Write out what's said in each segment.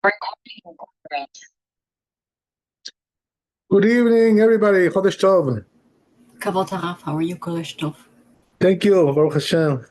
Good evening, everybody. Chodesh Tov. Kavod Harav, how are you, Kodesh Tov? Thank you, Baruch Hashem.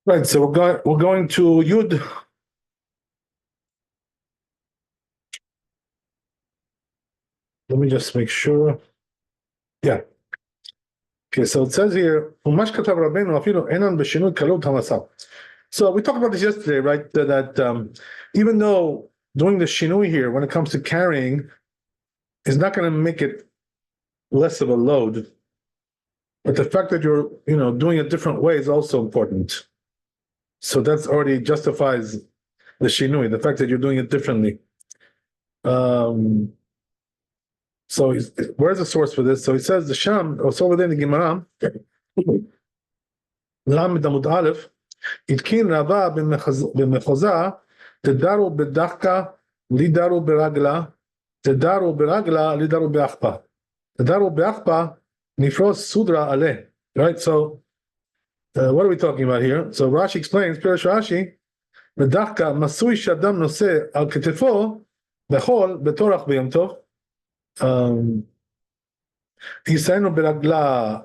Right, so we're going to Yud. Let me just make sure. Yeah. Okay, so it says here, "Umash katav Rabbeinu afilu enan b'shinui kalut hamasal." So we talked about this yesterday, right? That even though doing the shinui here, when it comes to carrying, is not going to make it less of a load, but the fact that you're, doing it different way is also important. So that's already justifies the shinui, the fact that you're doing it differently. So where's the source for this? So he says the Sham, also within the Gemara, Lamed Amud Aleph, Itkin Rava b'mechoza, Tedaru b'dachka, Lidaru b'ragla, Tedaru b'ragla, Lidaru b'achpa. Tedaru b'achpa, Nifros Sudra aleh. Right, so what are we talking about here? So Rashi explains, Pirish Rashi, B'dachka, Masui Shadam Nose al Ketefo, Bechol, Betorach B'yom Tov, Yisaynu ברגלה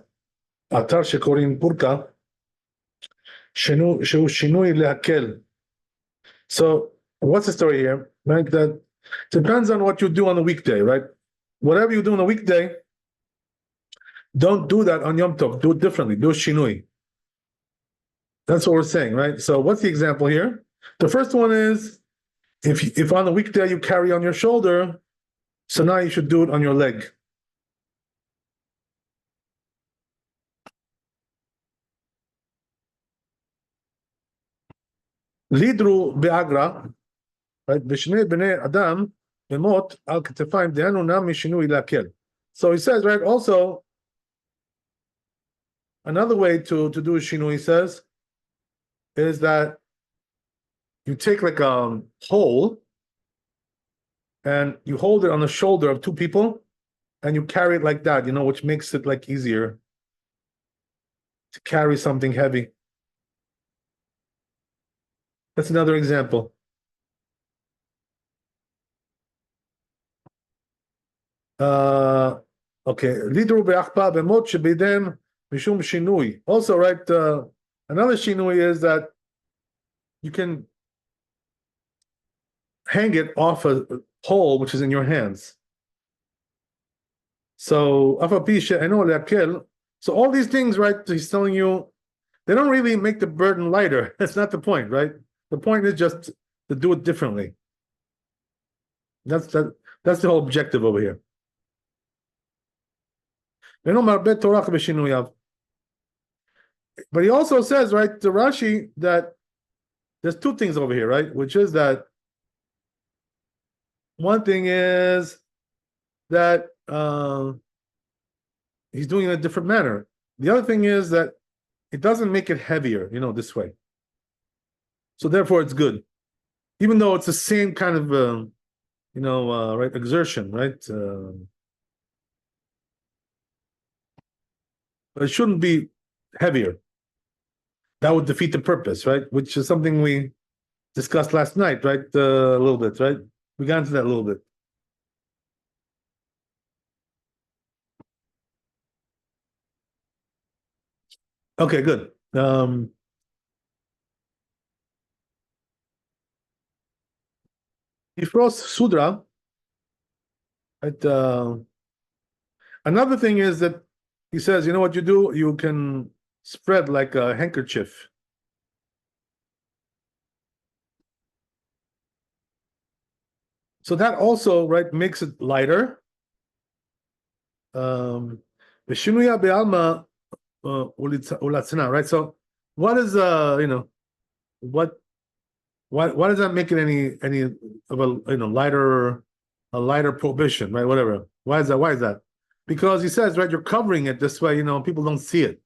אתר שקוראים פורקה, שהוא שינוי להקל. So what's the story here? Right, that depends on what you do on a weekday, right? Whatever you do on a weekday, don't do that on Yom Tov. Do it differently. Do shinui. That's what we're saying, right? So what's the example here? The first one is if on the weekday you carry on your shoulder, so now you should do it on your leg. Lidru be'agra, right? B'shnei b'nei adam b'mot al ketefayim dehanu nam mishinui lakel. So he says, right, also, another way to do a shinui, he says, is that you take like a hole and you hold it on the shoulder of two people and you carry it like that, which makes it like easier to carry something heavy. That's another example. Okay. Lidru be'achpa b'mot shebidem mishum shinui. Also, right, another shinui is that you can hang it off a pole which is in your hands. So all these things, right, he's telling you, they don't really make the burden lighter. That's not the point, right? The point is just to do it differently. That's the whole objective over here. But he also says, right, to Rashi, that there's two things over here, right? Which is that One thing is that he's doing it in a different manner. The other thing is that it doesn't make it heavier, this way. So therefore, it's good, even though it's the same kind of, right, exertion, right? But it shouldn't be heavier. That would defeat the purpose, right? Which is something we discussed last night, right? A little bit, right? We got into that a little bit. Okay, good. Ifros Sudra, right? Another thing is that he says, you know what you do? You can spread like a handkerchief. So that also, right, makes it lighter. V'shinuya be'alma ulatzina, right? So what is what why does that make it any of a lighter prohibition, right? Whatever. Why is that? Because he says, right, you're covering it this way, people don't see it.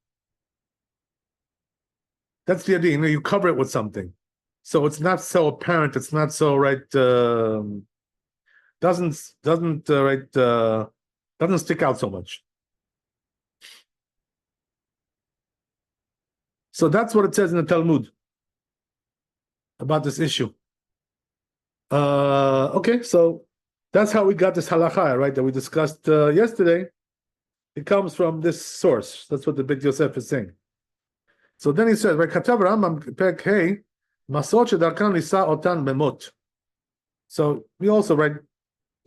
That's the idea, you cover it with something. So it's not so apparent, it's not so right doesn't stick out so much. So that's what it says in the Talmud about this issue. Okay, so that's how we got this halakha, right, that we discussed yesterday. It comes from this source. That's what the Beit Yosef is saying. So then he says, right, Katav Rambam Perek Hey, Masot shedarkan lisa otan bemot. So we also, right,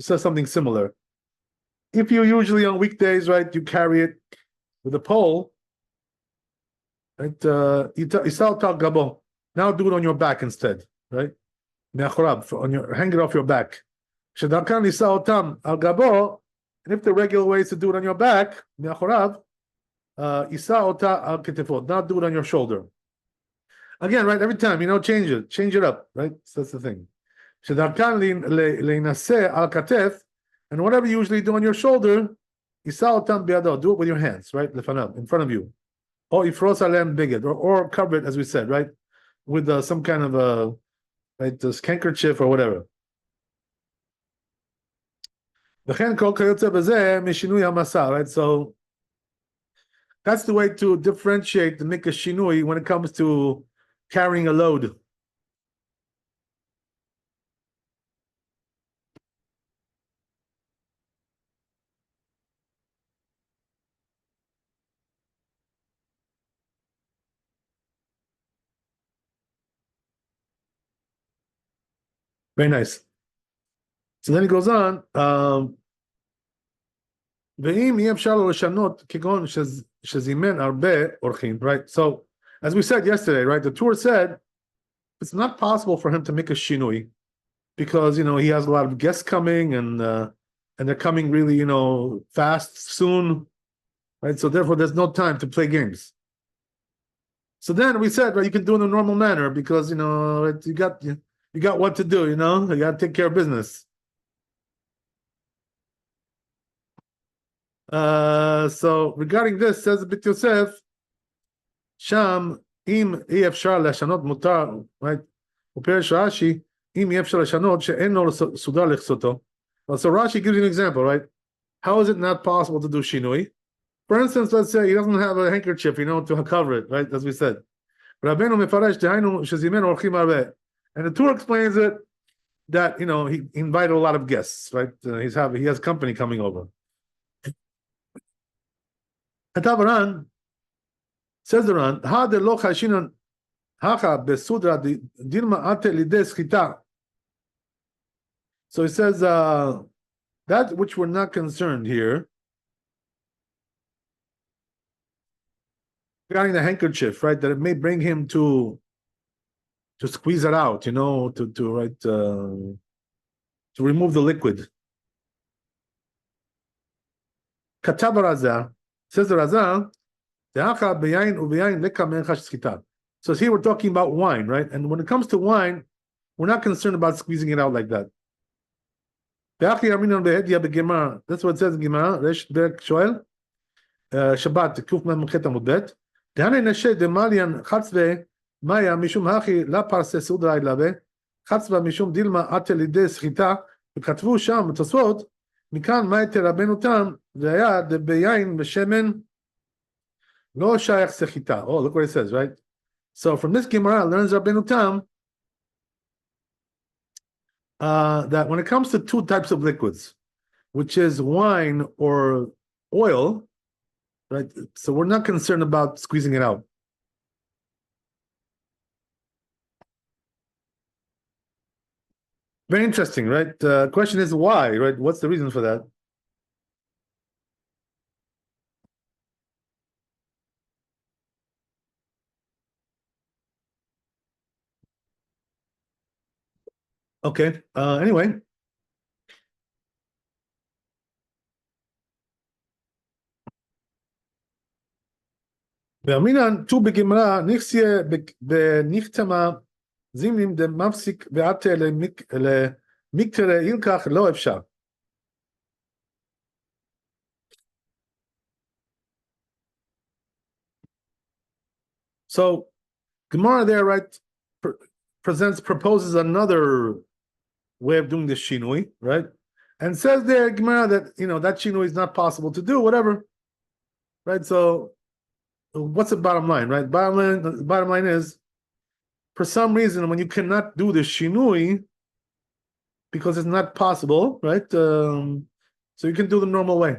says something similar. If you usually on weekdays, right, you carry it with a pole, right? Gabo. Now do it on your back instead, right? Hang it off your back. Shedarkan lisa otam al gabo. And if the regular way is to do it on your back, isa ota al ketifot. Now do it on your shoulder. Again, right? Every time, change it up, right? So that's the thing. Al katef, and whatever you usually do on your shoulder, isa otam biado. Do it with your hands, right? In front of you. Or ifros alem biged, or cover it, as we said, right? With some kind of a this handkerchief or whatever. Right? So that's the way to differentiate the Nika Shinui when it comes to carrying a load. Very nice. So then he goes on. Right? So, as we said yesterday, right, the Torah said it's not possible for him to make a shinui because he has a lot of guests coming and they're coming really fast soon, right? So therefore, there's no time to play games. So then we said, right, you can do it in a normal manner because you got what to do, you got to take care of business. So regarding this, says Beit Yosef, Sham im efshar leshanot mutar, right? Uperesh Rashi im efshar leshanot she'eno sudar lechsoto. So Rashi gives you an example, right? How is it not possible to do shinui? For instance, let's say he doesn't have a handkerchief, to cover it, right? As we said. Rabbeinu mefaresh dehainu shezimen orchim arbe. And the Torah explains it that he invited a lot of guests, right? He has company coming over. Ran says the Ran, ha de lo chashinan hacha besudra dilma ate lide schita. So he says that which we're not concerned here regarding the handkerchief, right? That it may bring him to squeeze it out, to remove the liquid. Katav Raza. Says the Raza, so here we're talking about wine, right? And when it comes to wine, we're not concerned about squeezing it out like that. That's what it says in Gemara. Resh Berk Shoel. Shabbat Kuf Mem Chet Amud Bet. Dehane Neshe Demalian Chatzve Maya Mishum Hachi La Parse Sudra Ilave Chatzva Mishum Dilma Ate Lide Schita וכתבו שם בתוספות מכאן מה תרבנו תם והיה ביין בשמן לא שייך סחיטה. Oh, look what it says, right? So from this Gemara learns Rabbeinu Tam that when it comes to two types of liquids, which is wine or oil, right? So we're not concerned about squeezing it out. Very interesting, right? Question is why, right? What's the reason for that? Okay. Anyway. ואמינן ט"ו בגמרא נכסיה בנכתמה זימנים דמפסיק ועתה למקטרה ילקח לא אפשר. So Gemara there, right, proposes another way of doing this shinui, right? And says there, Gemara, that, that shinui is not possible to do, whatever, right? So what's the bottom line, right? Bottom line is, for some reason, when you cannot do the shinui, because it's not possible, right? So you can do the normal way.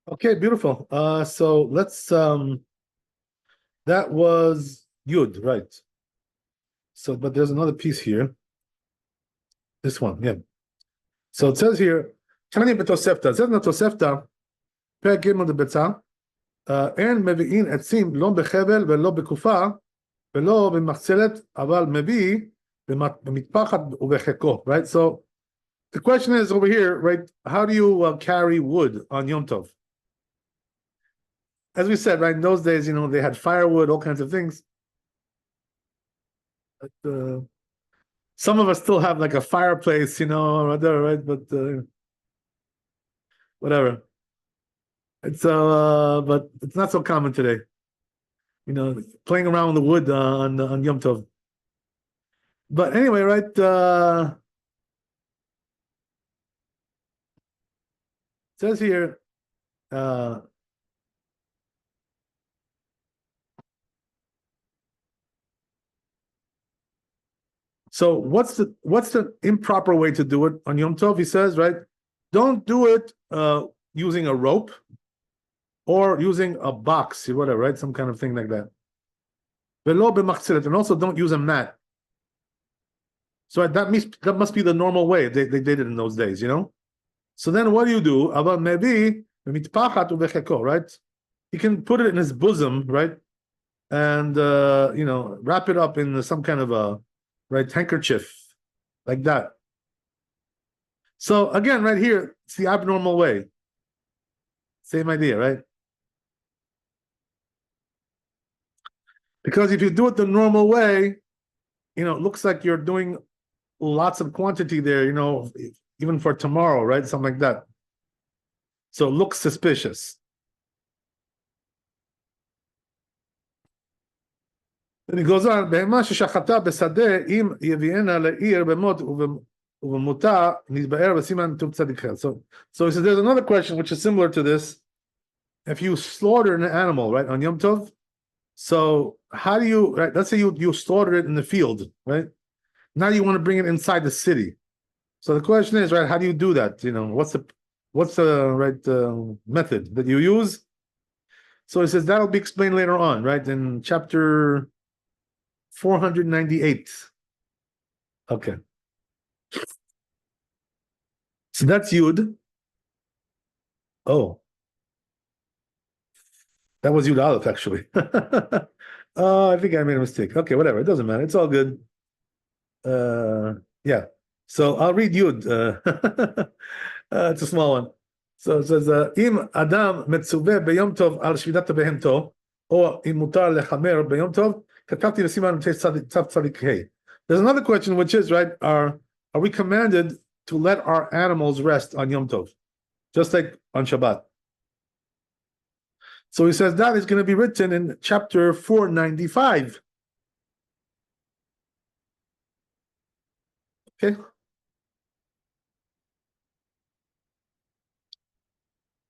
Okay, beautiful. So let's that was Yud, right? So, but there's another piece here. This one, yeah. So it says here, Tani betosefta. It says in the Tosefta, Perek Gimel de Betzah, אין מביאים עצים לא בחבל ולא בקופה ולא במחצלת, אבל מביא במטפחת ובחיקו, right? So the question is over here, right? How do you carry wood on Yom Tov? As we said, right, in those days, they had firewood, all kinds of things. But, some of us still have like a fireplace, or whatever, right? But whatever. It's but it's not so common today. Playing around with the wood on Yom Tov. But anyway, right? It says here. So what's the improper way to do it on Yom Tov? He says, right? Don't do it using a rope or using a box, whatever, right? Some kind of thing like that. And also don't use a mat. So that must be the normal way they did it in those days, So then what do you do? Right? He can put it in his bosom, right? And wrap it up in some kind of a handkerchief, like that. So again, right here, it's the abnormal way. Same idea, right? Because if you do it the normal way, it looks like you're doing lots of quantity there, even for tomorrow, right? Something like that. So it looks suspicious. Then he goes on, so he says there's another question which is similar to this. If you slaughter an animal, right, on Yom Tov, so how do you, right, let's say you slaughter it in the field, right? Now you want to bring it inside the city. So the question is, right, how do you do that? What's the right method that you use? So he says that'll be explained later on, right, in chapter 498. Okay. So that's Yud. Oh. That was Yud Aleph, actually. Oh, I think I made a mistake. Okay, whatever. It doesn't matter. It's all good. Yeah. So I'll read Yud. It's a small one. So it says, Im Adam Metzuveh Beyom Tov al Shvidat Behemto, or Im Mutar Lechamer Beyom Tov, Katabti Vesiman Tzav Tzadik Hey. There's another question, which is, right, are we commanded to let our animals rest on Yom Tov, just like on Shabbat? So he says that is going to be written in chapter 495. Okay.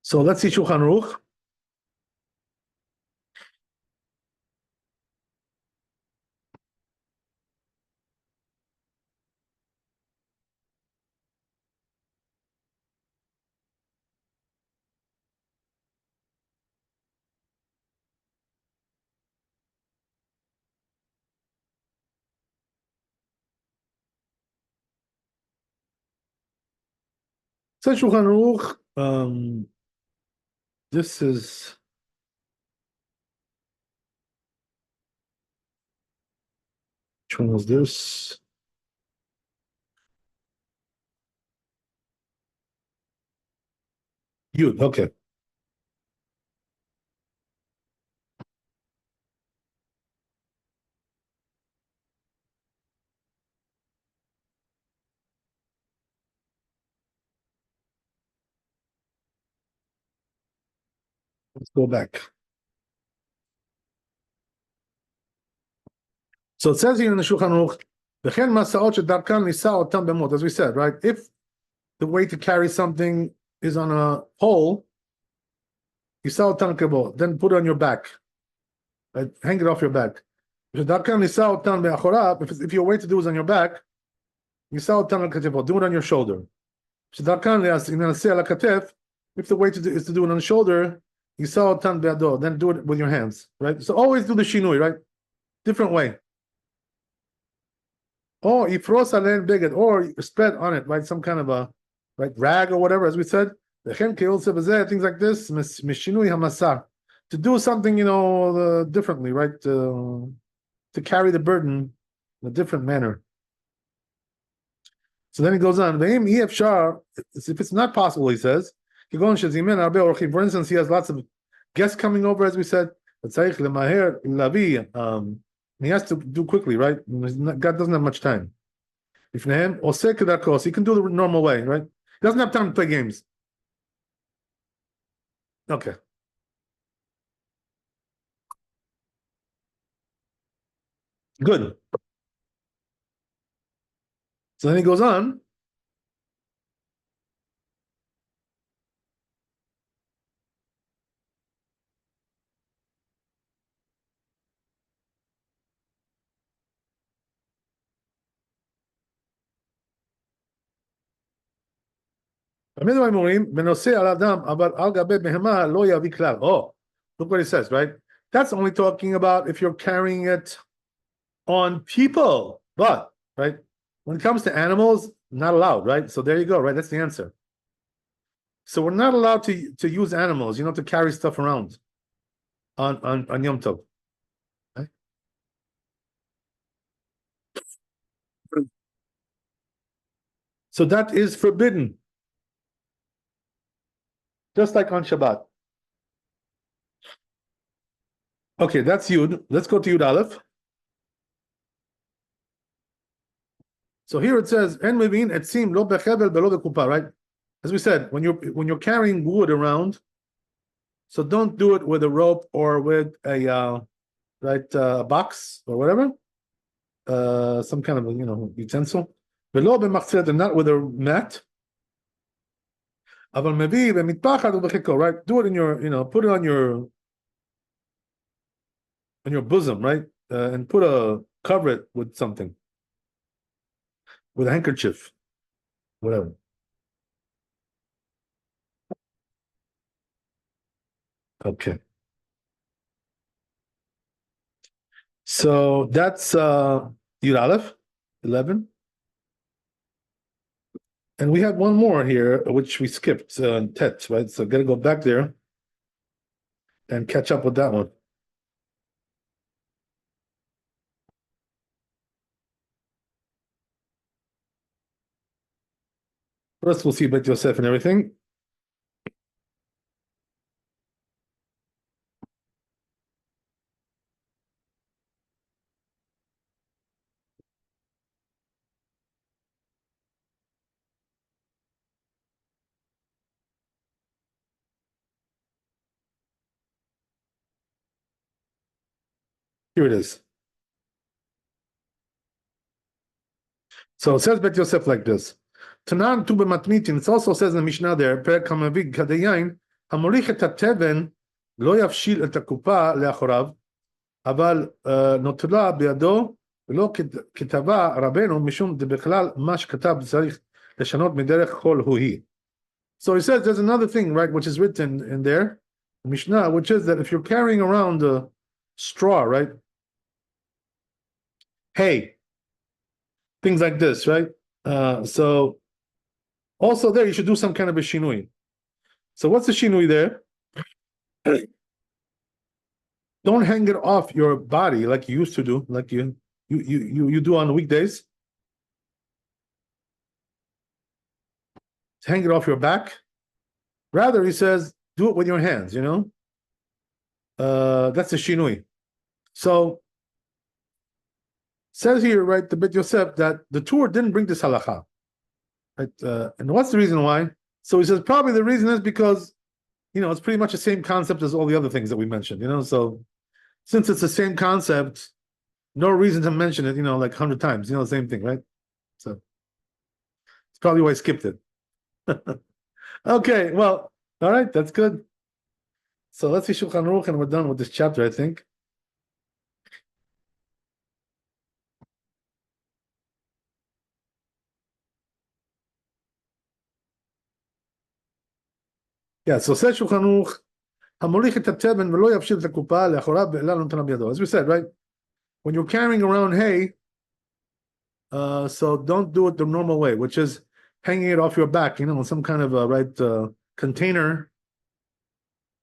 So let's see Shulchan Aruch. Says Shulchan Aruch, this is which one was this? Yud, okay. Let's go back. So it says here in the Shulchan Aruch, "V'chen masaot shedarkan nisa otam bemot," as we said, right? If the way to carry something is on a pole, nisa otam kebo, then put it on your back, right? Hang it off your back. Shedarkan nisa otam be'achora, if your way to do is on your back, nisa otam al do it on your shoulder. Shedarkan nasa al katef, if the way to do is to do it on the shoulder, nisa otam be'ado, then do it with your hands, right? So always do the shinui, right? Different way. Or ifros alen beged, or spread on it, right? Some kind of a rag or whatever, as we said. Things like this, mishinui hamasa, to do something, differently, right? To carry the burden in a different manner. So then he goes on. If it's not possible, he says, for instance, he has lots of guests coming over, as we said. He has to do quickly, right? God doesn't have much time. He can do the normal way, right? He doesn't have time to play games. Okay. Good. So then he goes on. Oh, look what he says, right? That's only talking about if you're carrying it on people, but right when it comes to animals, not allowed, right? So there you go, right? That's the answer. So we're not allowed to use animals, to carry stuff around on Yom Tov. Right? So that is forbidden, just like on Shabbat. Okay, that's Yud. Let's go to Yud Aleph. So here it says, "En mevin etzim lo bechebel belo bekupa," right? As we said, when you're carrying wood around, so don't do it with a rope or with a box or whatever, some kind of utensil. Velo b'machzet, and not with a mat. Aval mevi b'mitpachad u'bechiko, right? Do it in your, put it on your bosom, right? And cover it with something, with a handkerchief, whatever. Okay. So that's Yud Aleph, 11. And we have one more here, which we skipped, Tet, right? So gotta go back there and catch up with that one. First, we'll see about Yosef and everything. Here it is. So it says Bet Yosef like this. Tanan tu b'matnitin. It also says in the Mishnah there, Perek Hamavig Kadeyain, Hamorich et hateven lo yavshil et hakupa leachorav, aval notla biado ולא כתבה רבנו משום דבכלל מה שכתב צריך לשנות מדרך כל היא. So he says there's another thing, right, which is written in there, Mishnah, which is that if you're carrying around a straw, right, hay, things like this, right? So also there you should do some kind of a shinui. So what's the shinui there? Don't hang it off your body like you used to do, like you do on the weekdays. Hang it off your back. Rather, he says, do it with your hands, you know? That's a shinui. So, says here, right, the Bet Yosef, that the Tur didn't bring this halacha. Right? And what's the reason why? So he says, probably the reason is because, you know, it's pretty much the same concept as all the other things that we mentioned, you know? So, since it's the same concept, no reason to mention it, you know, like 100 times, you know, the same thing, right? So, it's probably why I skipped it. Okay, well, all right, that's good. So let's see Shulchan Aruch and we're done with this chapter, I think. Yeah, so says Shulchan Aruch, המוליך את התבן ולא יפשיל את הקופה לאחוריו ואלה לא נתנה בידו. As we said, right? When you're carrying around hay, so don't do it the normal way, which is hanging it off your back, you know, some kind of a container.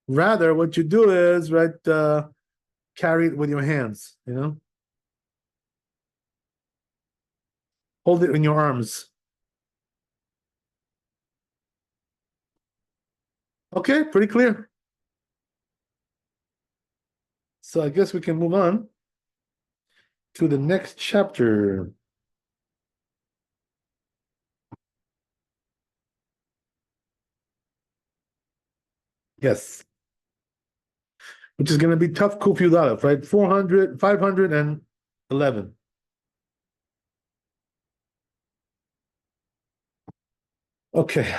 Rather, what you do is carry it with your hands, you know. Hold it in your arms. Okay, pretty clear. So I guess we can move on to the next chapter. Yes. Which is going to be tough Kuf Yud Aleph, right? 511. Okay.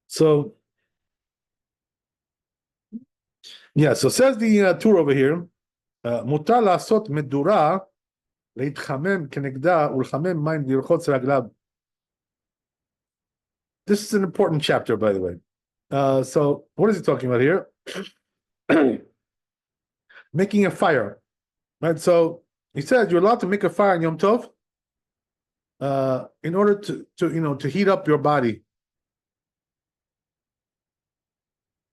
So, yeah, so says the Tur over here, מותר לעשות מדורה להתחמם כנגדה ולחמם מים לרחוץ רגליו. This is an important chapter, by the way. So, what is he talking about here? Making a fire, right? So, he says you're allowed to make a fire in Yom Tov in order to heat up your body.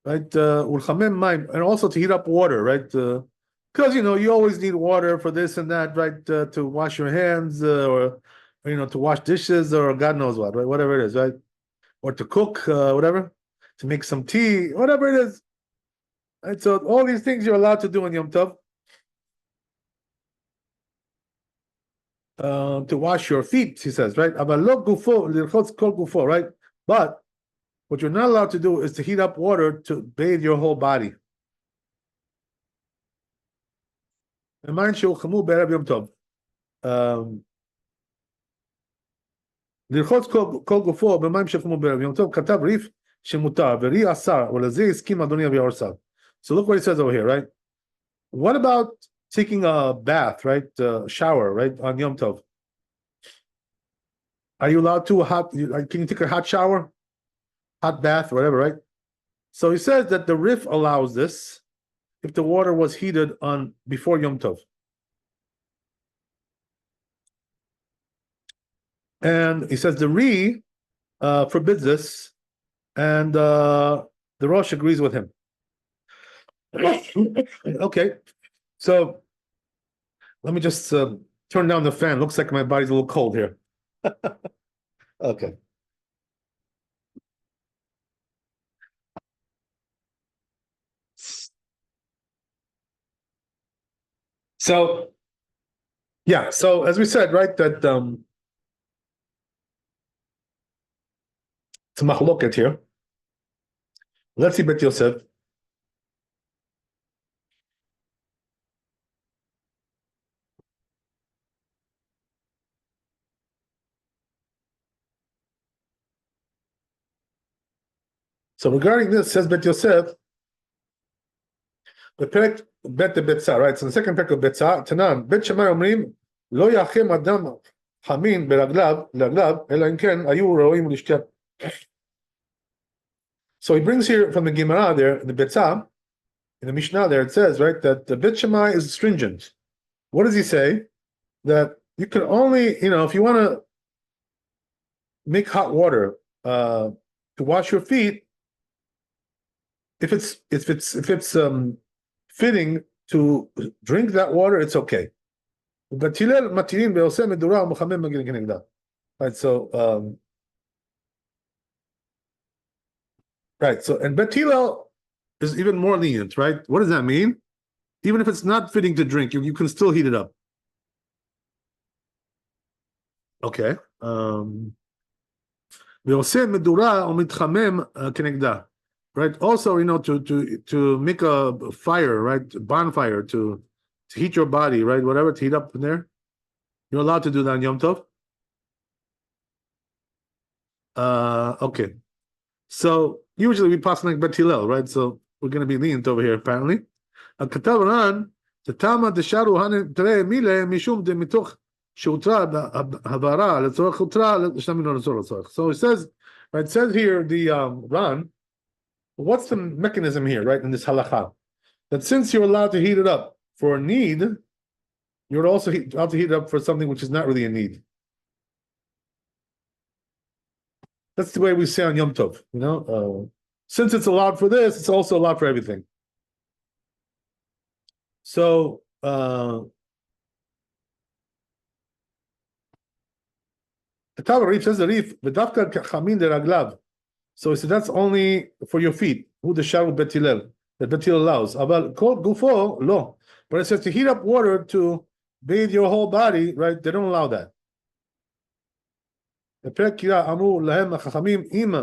Right, and also to heat up water, right? Because you always need water for this and that, right? To wash your hands, or to wash dishes, or God knows what, right? Whatever it is, right? Or to cook, whatever, to make some tea, whatever it is. Right, so all these things you're allowed to do in Yom Tov. To wash your feet, he says, right? Right? But what you're not allowed to do is to heat up water to bathe your whole body. לרחוץ כל גופו במים שחמו בערב יום טוב, כתב ריף שמותר, ורי אסר, ולזה הסכים אדוני אבי ארסל. So look what he says over here, right? What about taking a bath, right? Shower, right? On Yom Tov. Are you allowed to can you take a hot shower? Hot bath, whatever, right? So he says that the Rif allows this if the water was heated on before Yom Tov. And he says the Ri forbids this, and the Rosh agrees with him. Okay, So let me just turn down the fan. Looks like my body's a little cold here. Okay. So yeah, so as we said, right, that it's a machloket here. Let's see Bet Yosef. So regarding this, says Bet Yosef, בפרק ב' בביצה, right? So the second פרק בביצה, תנן, בית שמאי אומרים, לא יאחם אדם חמין לרגליו, אלא אם כן היו ראויים לשתייה. So he brings here from the Gemara there, in the Betzah, in the Mishnah there, it says, right, that the Bet Shammai is stringent. What does he say? That you can only, if you want to make hot water to wash your feet, if it's fitting to drink that water, it's okay. Right, so right, so and Bet Hillel is even more lenient, right? What does that mean? Even if it's not fitting to drink, you can still heat it up. Okay. Right. Also, to make a fire, right, bonfire to heat your body, right, whatever, to heat up in there. You're allowed to do that on Yom Tov. Okay. So usually we pass like Bet Hillel, right? So we're going to be lenient over here, apparently. So it says, right, it says here, the Ran, what's the mechanism here, right, in this halakha? That since you're allowed to heat it up for a need, you're also allowed to heat it up for something which is not really a need. That's the way we say on Yom Tov, since it's allowed for this, it's also allowed for everything. So, the Tav Arif says the Rif, v'dafka chamin deraglav. So he said that's only for your feet. Who the shavu Bet Hillel, that Bet Hillel allows. Aval kol gufo lo. But it says to heat up water to bathe your whole body, right? They don't allow that. בפרק קירה אמרו להם החכמים אם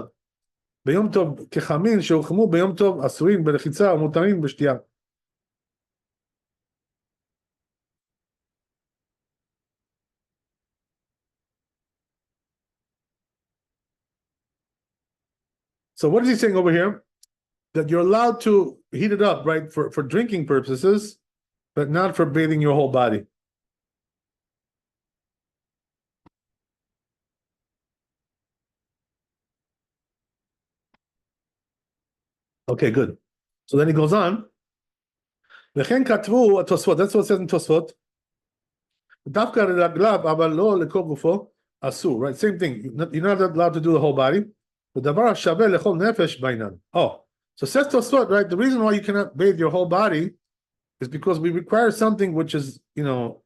ביום טוב כחמין שהוחמו ביום טוב אסורים ברחיצה ומותרים בשתייה. So what is he saying over here? That you're allowed to heat it up, right, for drinking purposes, but not for bathing your whole body. Okay, good. So then he goes on. וכן כתבו התוספות, that's what it says in תוספות. דווקא לרגליו, אבל לא לכל גופו, אסור, right? Same thing. You're not allowed to do the whole body. ודבר השווה לכל נפש בעניין. Oh, so says תוספות, right? The reason why you cannot bathe your whole body is because we require something which is,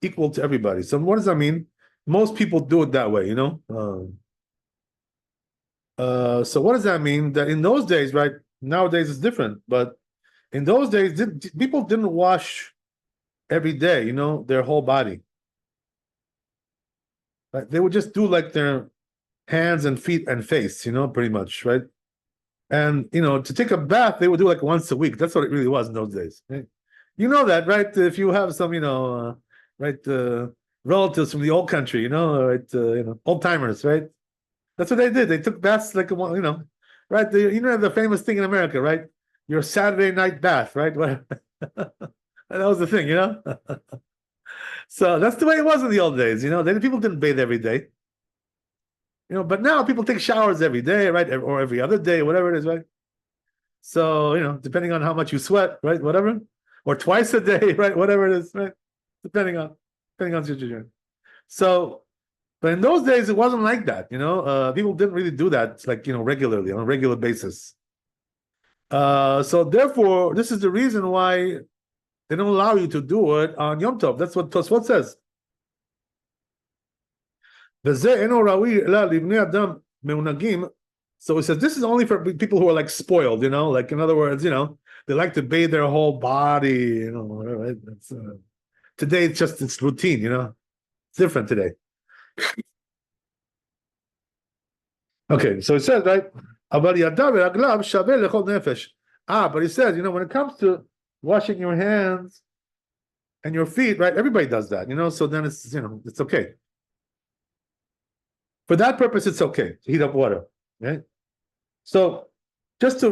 equal to everybody. So what does that mean? Most people do it that way, So what does that mean? That in those days, right? Nowadays it's different, but in those days, people didn't wash every day, their whole body. Right? They would just do like their hands and feet and face, pretty much, right? And to take a bath, they would do like once a week. That's what it really was in those days. Right? You know that, right? If you have some, relatives from the old country, right? Old timers, right? That's what they did. They took baths like, right? The famous thing in America, right? Your Saturday night bath, right? That was the thing, So that's the way it was in the old days, people didn't bathe every day. But now people take showers every day, right? Or every other day, whatever it is, right? So, depending on how much you sweat, right? Whatever. Or twice a day, right? Whatever it is, right? Depending on situation. So, but in those days, it wasn't like that, people didn't really do that, like, regularly, on a regular basis. So therefore, this is the reason why They don't allow you to do it on Yom Tov. That's what Tosfot says. So it says this is only for people who are like spoiled, like in other words, they like to bathe their whole body, right? Today it's routine, it's different today. Okay, so it says, right? But he says, when it comes to washing your hands and your feet, right? Everybody does that, so then it's okay. For that purpose, it's okay to heat up water, right? So just to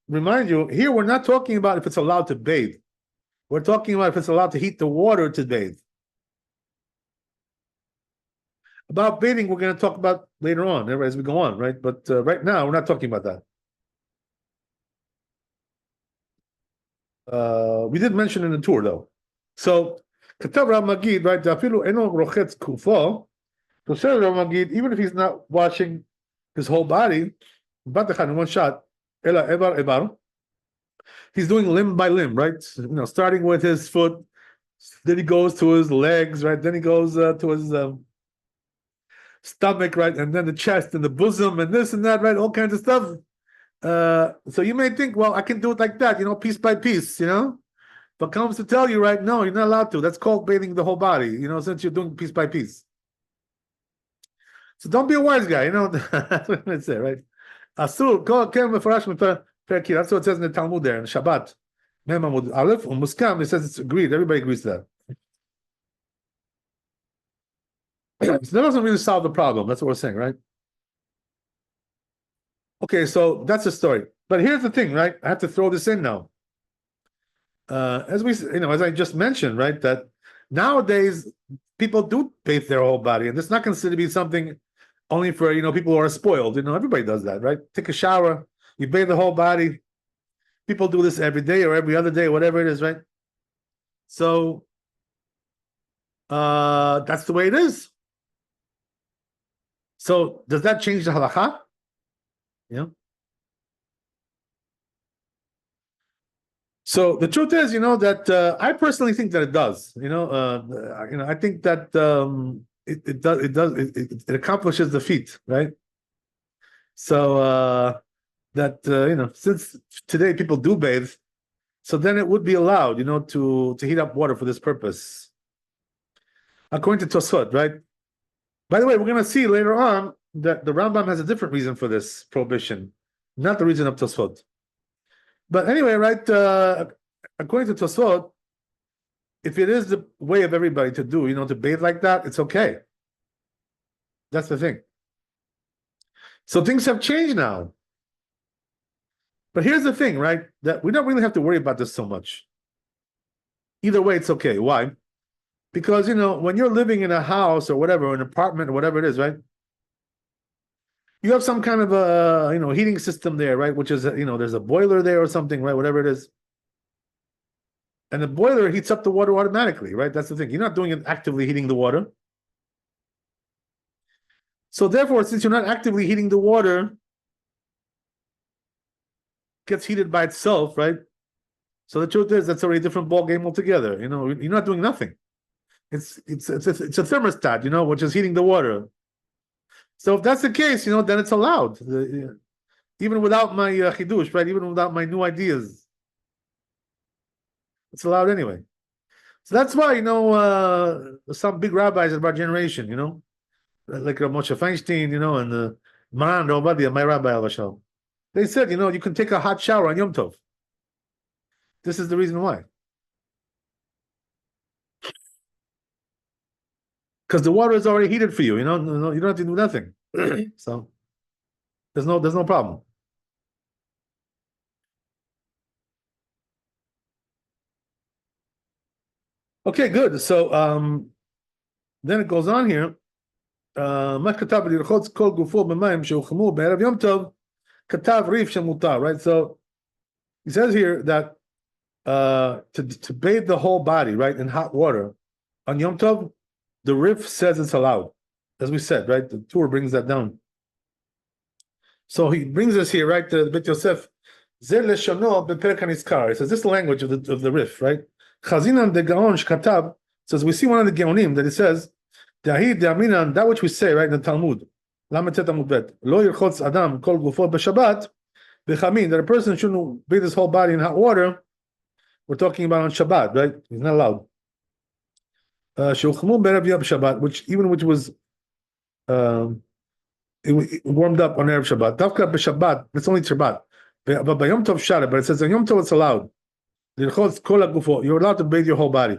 remind you, here we're not talking about if it's allowed to bathe. We're talking about if it's allowed to heat the water to bathe. About bathing, we're going to talk about later on as we go on, right? But right now, we're not talking about that. We did mention in the tour, though. So, Katav Rav Magid, right? Dafilu eno rochetz kufo. So, says Rav Magid, even if he's not washing his whole body, in one shot, ela ebar ebar. He's doing limb by limb, right? Starting with his foot, then he goes to his legs, right? Then he goes to his stomach, right? And then the chest and the bosom and this and that, right? All kinds of stuff. So you may think, well, I can do it like that, piece by piece, But comes to tell you, right? No, you're not allowed to. That's called bathing the whole body, since you're doing piece by piece. So don't be a wise guy, That's what I say, right? Asur, that's what it says in the Talmud there, in Shabbat. Memamud Aleph, Muskam, it says it's agreed. Everybody agrees to that. So that doesn't really solve the problem. That's what we're saying, right? Okay, so that's the story. But here's the thing, right? I have to throw this in now. As I just mentioned, right, that nowadays people do bathe their whole body, and it's not considered to be something only for people who are spoiled. Everybody does that, right? Take a shower, you bathe the whole body. People do this every day or every other day, whatever it is, right? So that's the way it is. So does that change the halakha? Yeah. So the truth is, that I personally think that it does. I think that it accomplishes the feat, right? So that since today people do bathe, so then it would be allowed, to heat up water for this purpose, according to Tosfot, right? By the way, we're going to see later on that the Rambam has a different reason for this prohibition, not the reason of Tosfot. But anyway, right, according to Tosfot, if it is the way of everybody to do, to bathe like that, it's okay. That's the thing. So things have changed now. But here's the thing, right, that we don't really have to worry about this so much. Either way, it's okay. Why? Because, when you're living in a house or whatever, or an apartment or whatever it is, right, you have some kind of a, heating system there, right, which is, there's a boiler there or something, right, whatever it is. And the boiler heats up the water automatically, right? That's the thing. You're not doing it actively heating the water. So therefore, since you're not actively heating the water, it gets heated by itself, right? So the truth is, that's already a different ball game altogether. You're not doing nothing. It's a thermostat, which is heating the water. So if that's the case, then it's allowed, even without my chidush, right? Even without my new ideas, it's allowed anyway. So that's why some big rabbis of our generation, like Moshe Feinstein, and Maran Obadiah, my rabbi al they said, you can take a hot shower on Yom Tov. This is the reason why. Because the water is already heated for you, you don't have to do nothing. So there's no problem. Okay, good. So then it goes on here. Right? So he says here that to bathe the whole body, right, in hot water on Yom Tov, the Rif says it's allowed, as we said, right? The Torah brings that down. So he brings us here, right? The Bet Yosef Zer leshono beperek hanizkar. It says this is the language of the Rif, right? Chazinan de Gaon shkatab says we see one of the Geonim that it says Dahi de'aminan, that which we say right in the Talmud. Lametet Amud Bet. Lo yirchotz adam kol gufo b'Shabbat b'chamin, that a person shouldn't bathe his whole body in hot water. We're talking about on Shabbat, right? He's not allowed. Shulchmu be'erev yom Shabbat, which was it warmed up on Erev Shabbat. Davka b'Shabbat, it's only Shabbat. But by Yom Tov Shara, but it says on Yom Tov it's allowed. You're allowed to bathe your whole body.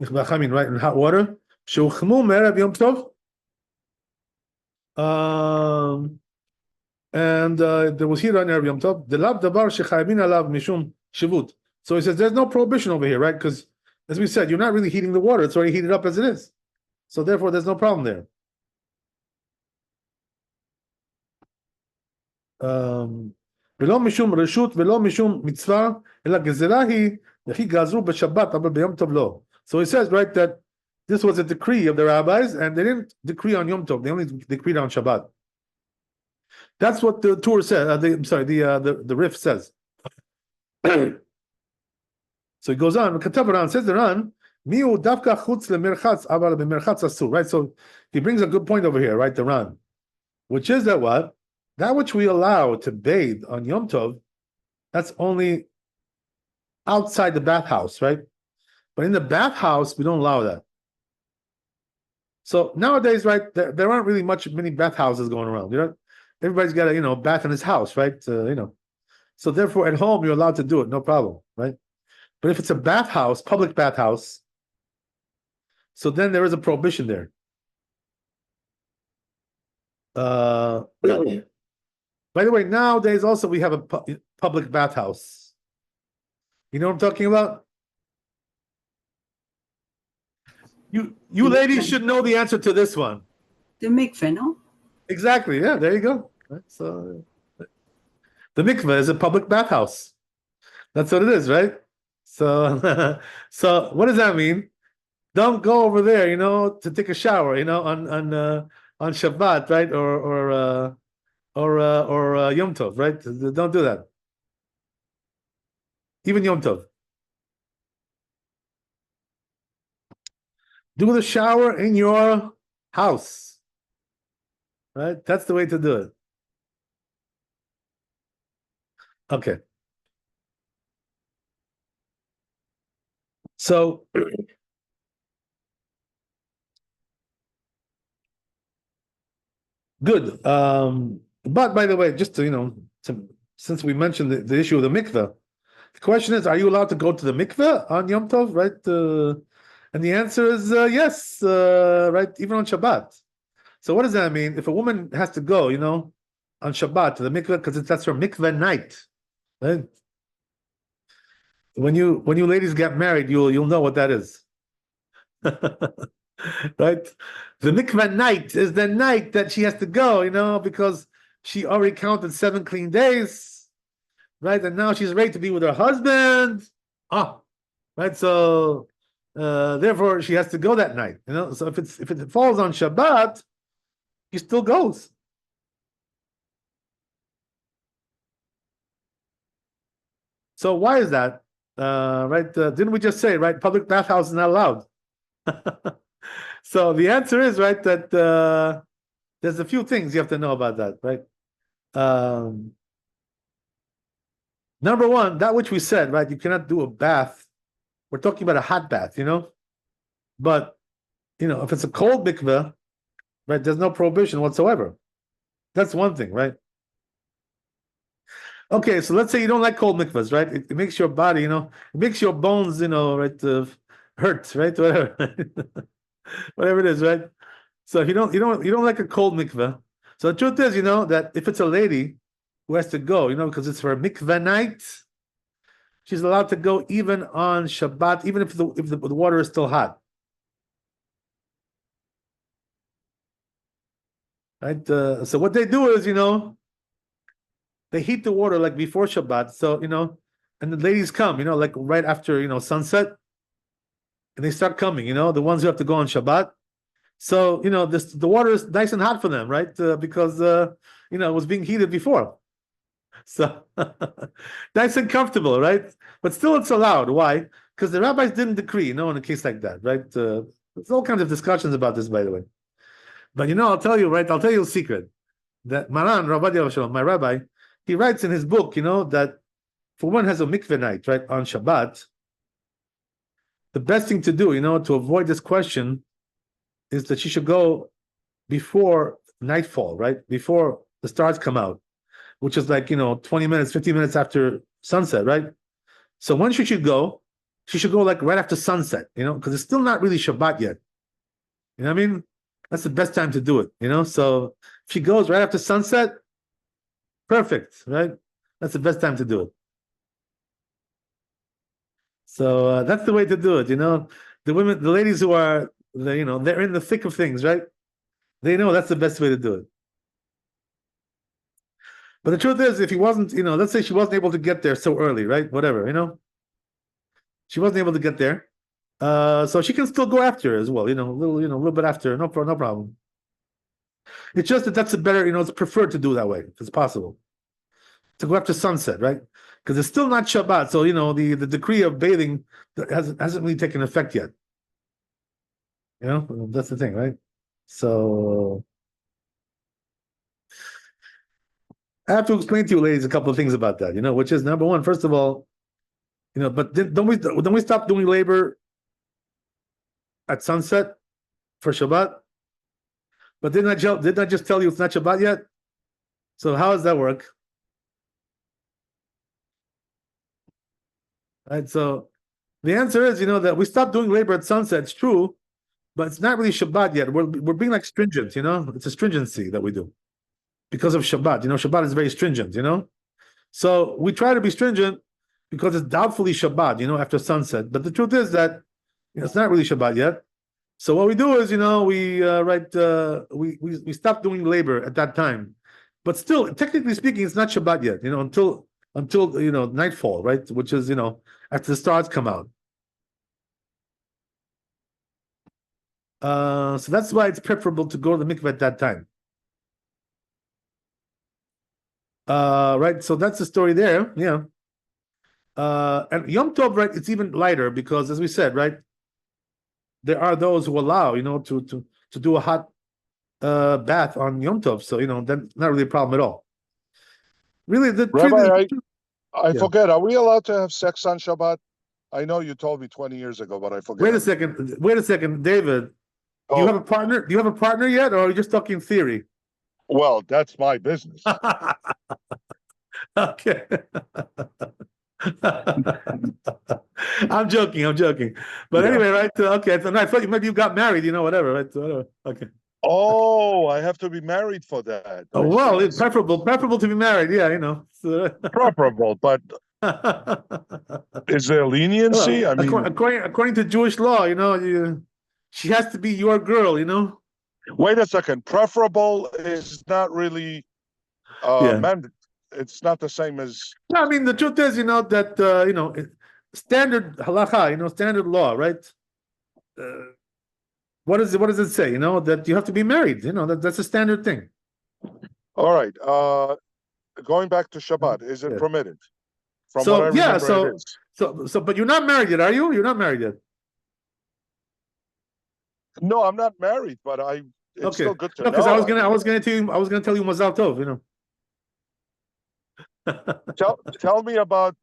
Right, in hot water. Shulchmu me'erev Yom Tov. And there was heat on Erev Yom Tov. The lav davar shechayvin alav mishum shivut. So he says there's no prohibition over here, right? Because as we said, you're not really heating the water; it's already heated up as it is. So therefore, there's no problem there. ולא משום רשות ולא משום מצווה, אלא גזרה היא, וכי גזרו בשבת, אבל ביום טוב לא. So he says, right, that this was a decree of the rabbis, and they didn't decree on Yom Tov, they only decreed on Shabbat. That's what the Torah says, the Rif says. So he goes on, says the Ran, miu davka chutz lemerchatz, aval bemerchatz asur, right? So he brings a good point over here, right, the Ran, which is that what? That which we allow to bathe on Yom Tov, that's only outside the bathhouse, right? But in the bathhouse, we don't allow that. So nowadays, right, there aren't really many bathhouses going around. You know, everybody's got a bath in his house, right? So therefore, at home you're allowed to do it, no problem, right? But if it's a bathhouse, public bathhouse, so then there is a prohibition there. By the way, nowadays also we have a public bathhouse. You know what I'm talking about? You ladies should know the answer to this one. The mikveh, no? Exactly. Yeah, there you go. Right? So the mikveh is a public bathhouse. That's what it is, right? So so what does that mean? Don't go over there, to take a shower, on Shabbat, right? Or Yom Tov, right? Don't do that. Even Yom Tov. Do the shower in your house, right? That's the way to do it. Okay. So good. But by the way, just to, since we mentioned the issue of the mikveh, the question is, are you allowed to go to the mikveh on Yom Tov, right? And the answer is yes, right? Even on Shabbat. So what does that mean? If a woman has to go, on Shabbat to the mikveh, because that's her mikveh night, right? When you ladies get married, you'll know what that is. Right? The mikveh night is the night that she has to go, because she already counted 7 clean days, right? And now she's ready to be with her husband. Right? So therefore she has to go that night. So if it falls on Shabbat, he still goes. So why is that? Right? Didn't we just say, right? Public bathhouse is not allowed. So the answer is, right, that there's a few things you have to know about that, right? Number one, that which we said, right? You cannot do a bath. We're talking about a hot bath, But, if it's a cold mikveh, right, there's no prohibition whatsoever. That's one thing, right? Okay, so let's say you don't like cold mikvahs, right? It makes your body, it makes your bones, right, hurt, right? Whatever. Whatever it is, right? So you don't like a cold mikveh. So the truth is, that if it's a lady who has to go, because it's her mikveh night, she's allowed to go even on Shabbat, even if the water is still hot. Right? So what they do is, they heat the water like before Shabbat. So, and the ladies come, like right after, sunset. And they start coming, the ones who have to go on Shabbat. So, the water is nice and hot for them, right? Because, it was being heated before. So nice and comfortable, right? But still, it's allowed. Why? Because the rabbis didn't decree, in a case like that, right? There's all kinds of discussions about this, by the way. But I'll tell you, right? I'll tell you a secret that Maran, Rabbi Shalom, my rabbi, he writes in his book, that for one has a mikveh night, right, on Shabbat, the best thing to do, to avoid this question is that she should go before nightfall, right? Before the stars come out, which is like, 20 minutes, 15 minutes after sunset, right? So when she should go like right after sunset, because it's still not really Shabbat yet. You know what I mean? That's the best time to do it, So if she goes right after sunset, perfect, right? That's the best time to do it. So that's the way to do it, The women, the ladies who are, they're in the thick of things, right? They know that's the best way to do it. But the truth is, if he wasn't, let's say she wasn't able to get there so early, right? Whatever, she wasn't able to get there. So she can still go after as well, a little bit after, no problem. It's just that's a better, it's preferred to do that way if it's possible. To go after sunset, right? Because it's still not Shabbat, so the decree of bathing hasn't really taken effect yet. That's the thing, right? So I have to explain to you, ladies, a couple of things about that, which is number one, first of all, but don't we stop doing labor at sunset for Shabbat? But didn't I just tell you it's not Shabbat yet? So how does that work? Right. So the answer is, that we stopped doing labor at sunset. It's true, but it's not really Shabbat yet. We're being like stringent, It's a stringency that we do because of Shabbat. Shabbat is very stringent, So we try to be stringent because it's doubtfully Shabbat, after sunset. But the truth is that it's not really Shabbat yet. So what we do is, we stop doing labor at that time. But still, technically speaking, it's not Shabbat yet, until nightfall, right? Which is, after the stars come out. So that's why it's preferable to go to the mikveh at that time. Right, so that's the story there, yeah. And Yom Tov, right, it's even lighter because, as we said, right, there are those who allow, to do a hot bath on Yom Tov. So, that's not really a problem at all. Really, Rabbi, I Yeah. forget. Are we allowed to have sex on Shabbat? I know you told me 20 years ago, but I forget. Wait a second, David. Do you have a partner? Do you have a partner yet, or are you just talking theory? Well, that's my business. Okay. I'm joking. But Yeah. anyway, right? Okay. So I thought maybe you got married, whatever, right? So whatever. Okay. Oh, I have to be married for that. Oh, well, it's preferable to be married. Yeah, So... Preferable, but is there leniency? Well, I mean, according to Jewish law, she has to be your girl, wait a second. Preferable is not really Yeah. It's not the same as. I mean, the truth is, that standard halacha, standard law, right? What does it say? That you have to be married. That's a standard thing. All right. Going back to Shabbat, is it Yeah. permitted? From So, what I yeah, remember, it is. But you're not married yet, are you? You're not married yet. No, I'm not married, but it's Okay. still good to No, because know. I was gonna tell you Mazal Tov, Tell me about.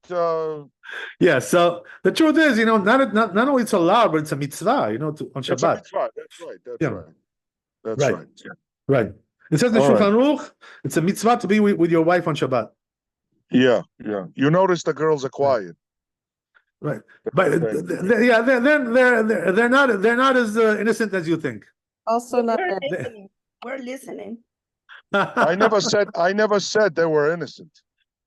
Yeah. So the truth is, not only it's allowed, but it's a mitzvah, on It's a Shabbat. mitzvah. That's right. That's Yeah. right. That's Right. right. Yeah. Right. It says in All right. Shulchan Aruch, it's a mitzvah to be with your wife on Shabbat. Yeah. You notice the girls are quiet. Right. But they're not as innocent as you think. Also not We're that. listening. We're listening. I never said they were innocent.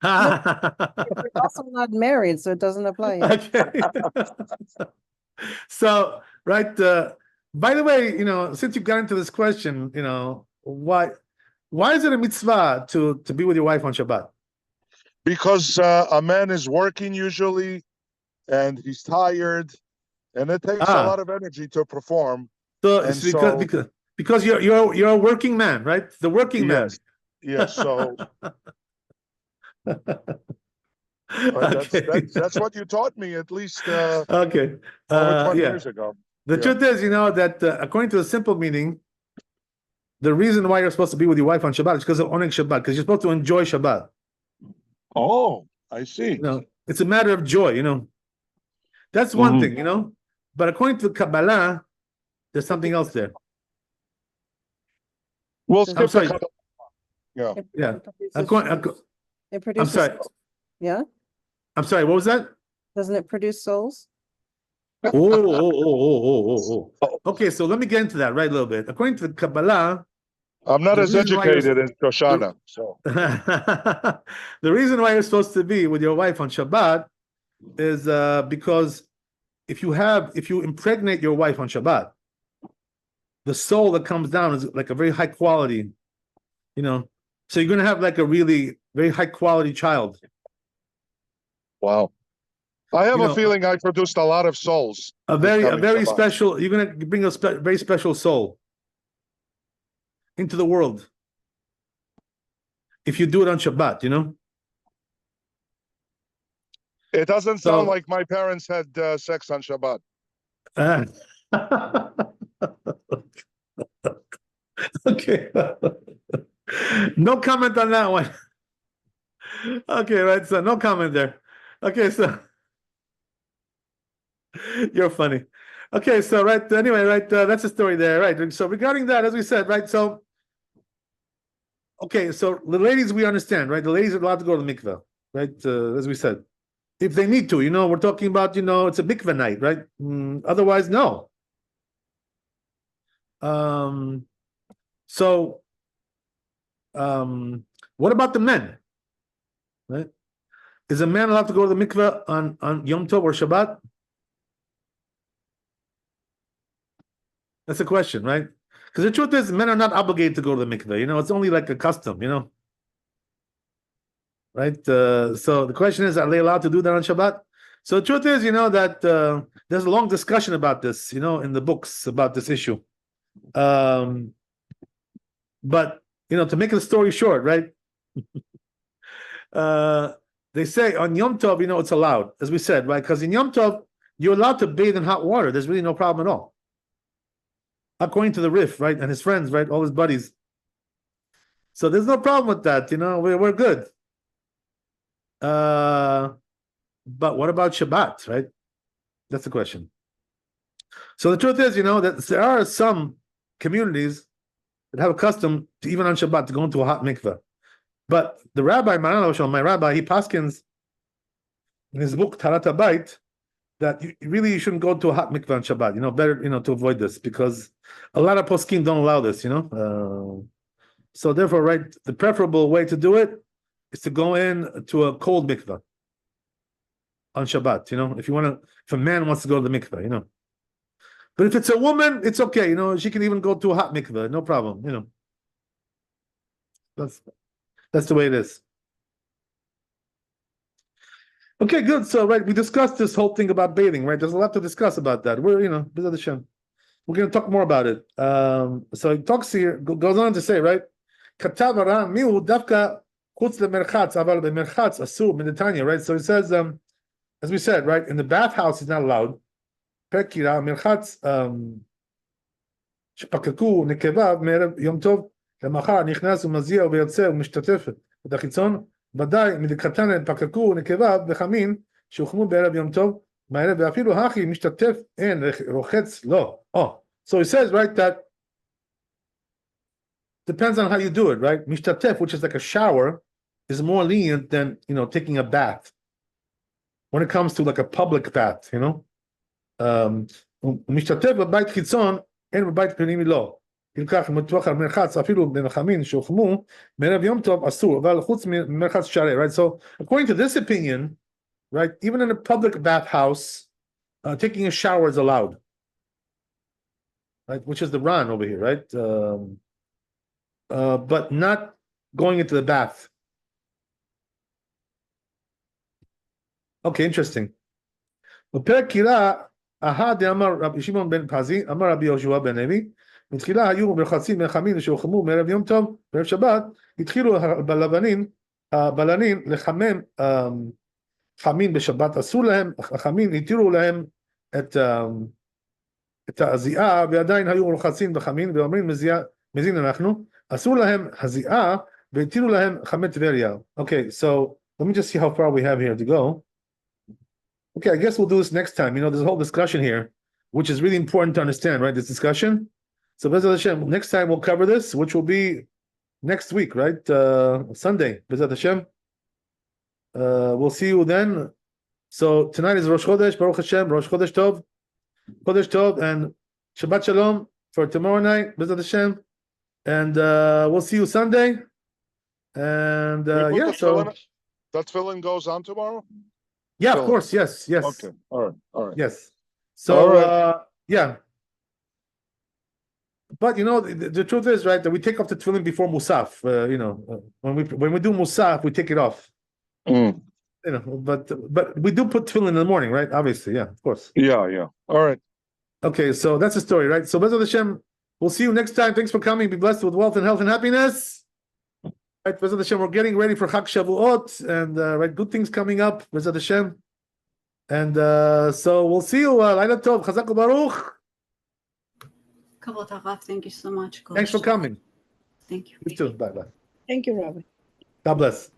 Also not married, so it doesn't apply yet. Okay. So, right. By the way, since you got into this question, why is it a mitzvah to be with your wife on Shabbat? Because a man is working usually, and he's tired, and it takes a lot of energy to perform. So And it's because you're a working man, right? The working man. Yes. So That's what you taught me at least Okay. over 20 Yeah. years ago. The truth is, that according to the simple meaning, the reason why you're supposed to be with your wife on Shabbat is because of Oneg Shabbat, because you're supposed to enjoy Shabbat. Oh, I see. It's a matter of joy, That's one thing, But according to Kabbalah, there's something else there. We'll Does skip I'm sorry. the yeah. Yeah. It produces, sorry. yeah? I'm sorry, what was that? Doesn't it produce souls? Oh. Okay, so let me get into that right a little bit. According to the Kabbalah, I'm not the as reason why educated as Shoshana. So the reason why you're supposed to be with your wife on Shabbat is because if you impregnate your wife on Shabbat, the soul that comes down is like a very high quality, so you're going to have like a really very high quality child. wow. I have a feeling I produced a lot of souls. A very Shabbat. special, you're going to bring a very special soul into the world if you do it on Shabbat, It doesn't sound like my parents had sex on Shabbat. Okay. No comment on that one. Okay, right. So no comment there. Okay, so you're funny. Okay, so anyway, that's the story there, right? So regarding that, as we said, right? So okay, so the ladies, we understand, right? The ladies are allowed to go to the mikveh, right? As we said, if they need to, we're talking about, it's a mikveh night, right? Otherwise, no. So, what about the men? Right? Is a man allowed to go to the mikveh on Yom Tov or Shabbat? That's a question, right? Because the truth is, men are not obligated to go to the mikveh. It's only like a custom, right? So the question is, are they allowed to do that on Shabbat? So the truth is, that there's a long discussion about this, in the books about this issue. But to make the story short, right? They say on Yom Tov, it's allowed, as we said, right? Because in Yom Tov, you're allowed to bathe in hot water. There's really no problem at all. According to the Rif, right? And his friends, right? All his buddies. So there's no problem with that, we're good. But what about Shabbat, right? That's the question. So the truth is, that there are some communities that have a custom to, even on Shabbat, to go into a hot mikveh. But the rabbi, my rabbi, he paskins in his book Tarat HaBait that you shouldn't go to a hot mikveh on Shabbat. Better to avoid this, because a lot of poskim don't allow this. So therefore, right, the preferable way to do it is to go in to a cold mikveh on Shabbat. If a man wants to go to the mikveh, But if it's a woman, it's okay. She can even go to a hot mikveh, no problem. That's the way it is. Okay, good. So, right, we discussed this whole thing about bathing, right? There's a lot to discuss about that. We're going to talk more about it. So he talks here, goes on to say, right? Katav Aram miu dafka chutz lemerchatz, aval bemerchatz asur min Tanya, right? So he says, as we said, right, in the bathhouse is not allowed. Pekira merchatz shepakaku nekevav me'erev yom tov למחר נכנס ומזיע ויוצא ומשתתף את החיצון, ודאי מדקתן פקקו נקבה וחמין שהוחמו בערב יום טוב, מהערב ואפילו הכי משתתף אין רוחץ לא. So he says, right, that depends on how you do it, right? משתתף, which is like a shower, is more lenient than, taking a bath. When it comes to like a public bath, משתתף בבית חיצון, אין בבית פנימי לא. ילקח מתוך המרחץ אפילו במחמין שהוחמו מערב יום טוב אסור, אבל חוץ ממרחץ שערי, right? So according to this opinion, right, even in a public bathhouse, taking a shower is allowed, right? Which is the Ran over here, right? But not going into the bath. Okay, interesting. בפרק קירה, דאמר רבי שמעון בן פזי, אמר רבי יהושע בן לוי, מתחילה היו מרחצים מחמין שהוחמו מערב יום טוב, בערב שבת, התחילו בלבנים בלנין, לחמם חמין בשבת, אסור להם, חמין התירו להם את הזיעה, ועדיין היו רוחצים בחמין, ואומרים מזין אנחנו, אסור להם הזיעה, והתירו להם חמי טבריה. Okay, so let me just see how far we have here to go. Okay, I guess we'll do this next time. You know, there's a whole discussion here, which is really important to understand, right? This discussion. So, B'ezrat Hashem, next time we'll cover this, which will be next week, right? Sunday, B'ezrat Hashem. We'll see you then. So tonight is Rosh Chodesh, Baruch Hashem, Rosh Chodesh Tov, and Shabbat Shalom for tomorrow night, B'ezrat Hashem. And we'll see you Sunday. And yeah, so that tefillin goes on tomorrow? Yeah, of course, yes. Okay, all right. Yes. So right. yeah. But you know, the truth is, right, that we take off the tefillin before Musaf. You know, when we do Musaf, we take it off. Mm. You know, but we do put tefillin in the morning, right? Obviously, yeah, of course. Yeah. All right. Okay, so that's the story, right? So B'ezrat Hashem, we'll see you next time. Thanks for coming. Be blessed with wealth and health and happiness. Right, B'ezrat Hashem, we're getting ready for Chag Shavuot, and right, good things coming up, B'ezrat Hashem. And so we'll see you. Laila Tov, Chazak u'Baruch. Kavod Harav, thank you so much. Thanks for coming. Thank you. You too. Bye. Thank you, Rabbi. God bless.